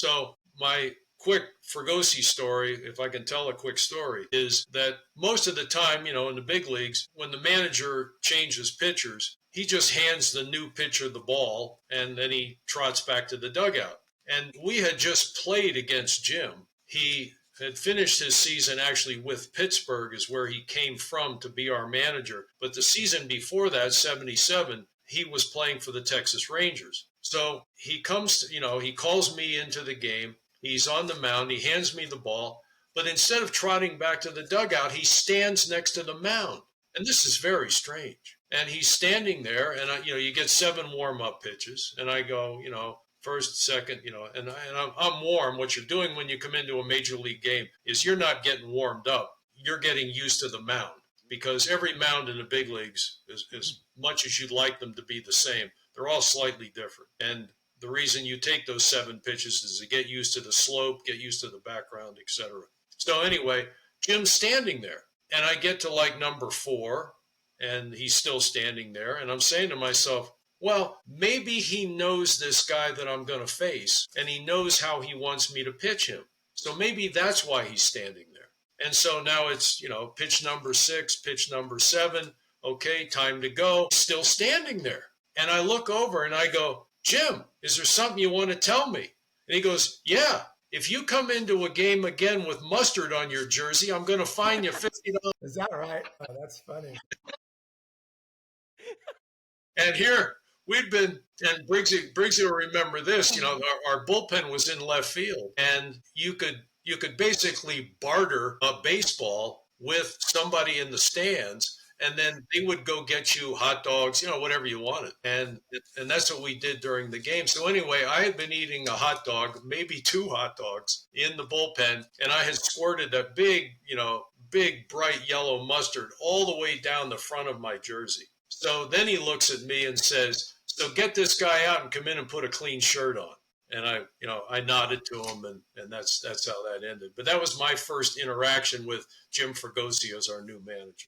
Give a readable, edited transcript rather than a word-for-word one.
So my quick Fregosi story, if I can tell a quick story, is that most of the time, in the big leagues, when the manager changes pitchers, he just hands the new pitcher the ball and then he trots back to the dugout. And we had just played against Jim. He had finished his season actually with Pittsburgh, is where he came from to be our manager. But the season before that, 77, he was playing for the Texas Rangers. So he comes, he calls me into the game. He's on the mound. He hands me the ball. But instead of trotting back to the dugout, he stands next to the mound. And this is very strange. And he's standing there, and you get 7 warm-up pitches. And I go, first, second, and I'm warm. What you're doing when you come into a major league game is you're not getting warmed up. You're getting used to the mound, because every mound in the big leagues, as much as you'd like them to be the same, they're all slightly different. And the reason you take those 7 pitches is to get used to the slope, get used to the background, etc. So anyway, Jim's standing there, and I get to like number 4, and he's still standing there, and I'm saying to myself, well, maybe he knows this guy that I'm going to face, and he knows how he wants me to pitch him. So maybe that's why he's standing there. And so now it's, pitch number 6, pitch number 7. Okay, time to go. Still standing there. And I look over and I go, Jim, is there something you want to tell me? And he goes, yeah, if you come into a game again with mustard on your jersey, I'm going to fine you $50. Is that right? Oh, that's funny. And here we'd been, and Briggsy will remember this, our bullpen was in left field, and you could basically barter a baseball with somebody in the stands, and then they would go get you hot dogs, whatever you wanted. And that's what we did during the game. So anyway, I had been eating a hot dog, maybe 2 hot dogs in the bullpen, and I had squirted that big bright yellow mustard all the way down the front of my jersey. So then he looks at me and says, so get this guy out and come in and put a clean shirt on. And I nodded to him, and that's how that ended. But that was my first interaction with Jim Fregosi as our new manager.